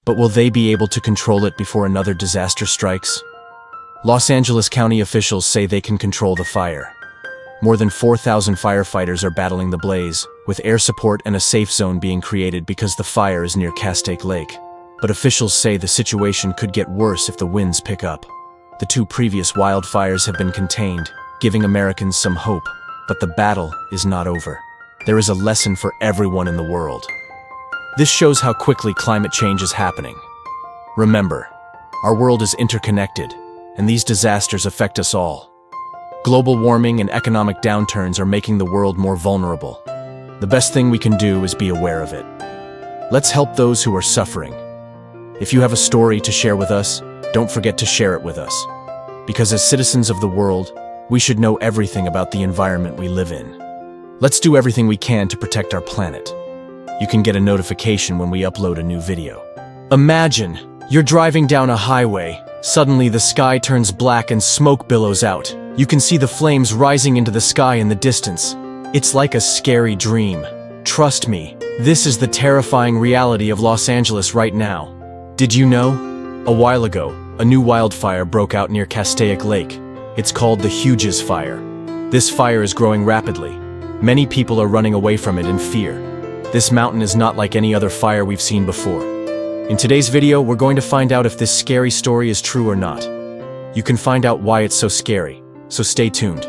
But will they be able to control it before another disaster strikes? Los Angeles County officials say they can control the fire. More than 4,000 firefighters are battling the blaze, with air support and a safe zone being created because the fire is near Castaic Lake. But officials say the situation could get worse if the winds pick up. The 2 previous wildfires have been contained, giving Americans some hope, but the battle is not over. There is a lesson for everyone in the world. This shows how quickly climate change is happening. Remember, our world is interconnected, and these disasters affect us all. Global warming and economic downturns are making the world more vulnerable. The best thing we can do is be aware of it. Let's help those who are suffering. If you have a story to share with us, don't forget to share it with us. Because as citizens of the world, we should know everything about the environment we live in. Let's do everything we can to protect our planet. You can get a notification when we upload a new video. Imagine, you're driving down a highway. Suddenly the sky turns black and smoke billows out. You can see the flames rising into the sky in the distance. It's like a scary dream. Trust me, this is the terrifying reality of Los Angeles right now. Did you know? A while ago, a new wildfire broke out near Castaic Lake. It's called the Hughes fire. This fire is growing rapidly. Many people are running away from it in fear. This mountain is not like any other fire we've seen before. In today's video, we're going to find out if this scary story is true or not. You can find out why it's so scary, so stay tuned.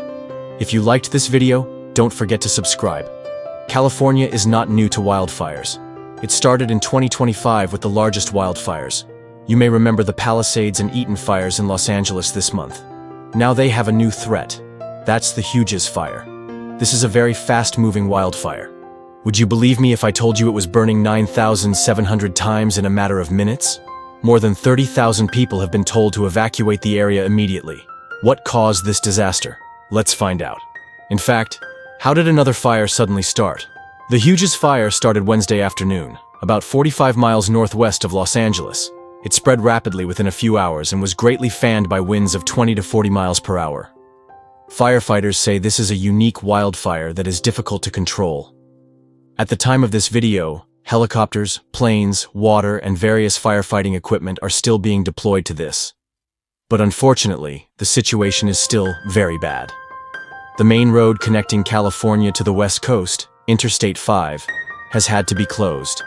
If you liked this video, don't forget to subscribe. California is not new to wildfires. It started in 2025 with the largest wildfires. You may remember the Palisades and Eaton fires in Los Angeles this month. Now they have a new threat. That's the Hughes fire. This is a very fast-moving wildfire. Would you believe me if I told you it was burning 9,700 times in a matter of minutes? More than 30,000 people have been told to evacuate the area immediately. What caused this disaster? Let's find out. In fact, how did another fire suddenly start? The Hughes fire started Wednesday afternoon, about 45 miles northwest of Los Angeles. It spread rapidly within a few hours and was greatly fanned by winds of 20 to 40 miles per hour. Firefighters say this is a unique wildfire that is difficult to control. At the time of this video, helicopters, planes, water, and various firefighting equipment are still being deployed to this. But unfortunately, the situation is still very bad. The main road connecting California to the West Coast, Interstate 5, has had to be closed.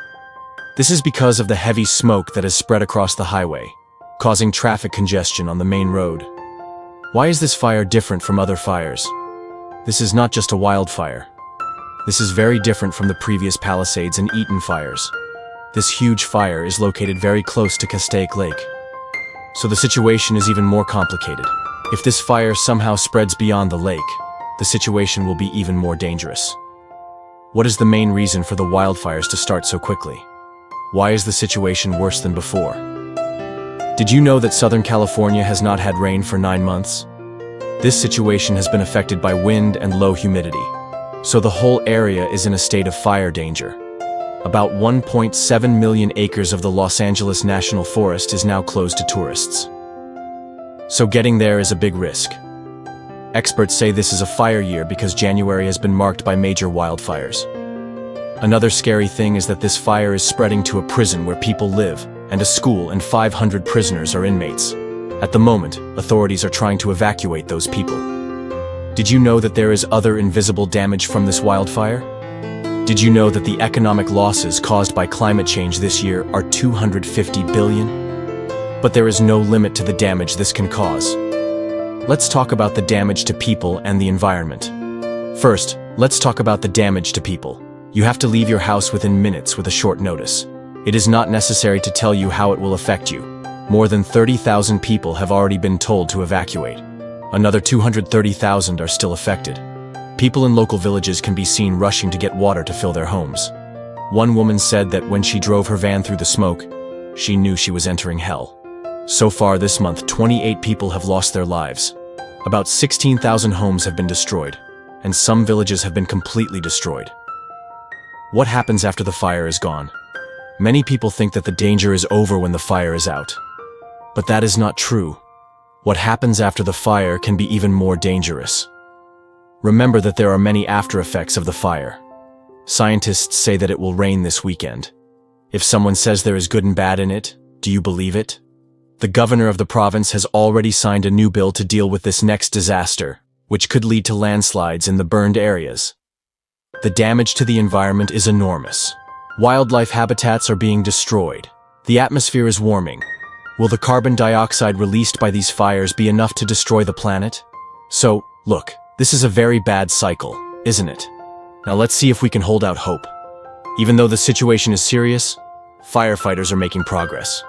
This is because of the heavy smoke that has spread across the highway, causing traffic congestion on the main road. Why is this fire different from other fires? This is not just a wildfire. This is very different from the previous Palisades and Eaton fires. This huge fire is located very close to Castaic Lake. So the situation is even more complicated. If this fire somehow spreads beyond the lake, the situation will be even more dangerous. What is the main reason for the wildfires to start so quickly? Why is the situation worse than before? Did you know that Southern California has not had rain for 9 months? This situation has been affected by wind and low humidity. So the whole area is in a state of fire danger. About 1.7 million acres of the Los Angeles National Forest is now closed to tourists. So getting there is a big risk. Experts say this is a fire year because January has been marked by major wildfires. Another scary thing is that this fire is spreading to a prison where people live, and a school, and 500 prisoners are inmates. At the moment, authorities are trying to evacuate those people. Did you know that there is other invisible damage from this wildfire? Did you know that the economic losses caused by climate change this year are 250 billion? But there is no limit to the damage this can cause. Let's talk about the damage to people and the environment. First, let's talk about the damage to people. You have to leave your house within minutes with a short notice. It is not necessary to tell you how it will affect you. More than 30,000 people have already been told to evacuate. Another 230,000 are still affected. People in local villages can be seen rushing to get water to fill their homes. One woman said that when she drove her van through the smoke, she knew she was entering hell. So far this month, 28 people have lost their lives. About 16,000 homes have been destroyed, and some villages have been completely destroyed. What happens after the fire is gone? Many people think that the danger is over when the fire is out. But that is not true. What happens after the fire can be even more dangerous. Remember that there are many after effects of the fire. Scientists say that it will rain this weekend. If someone says there is good and bad in it, Do you believe it? The governor of the province has already signed a new bill to deal with this next disaster, which could lead to landslides in the burned areas. The damage to the environment is enormous. Wildlife habitats are being destroyed. The atmosphere is warming. Will the carbon dioxide released by these fires be enough to destroy the planet? So, look, this is a very bad cycle, isn't it? Now let's see if we can hold out hope. Even though the situation is serious, firefighters are making progress.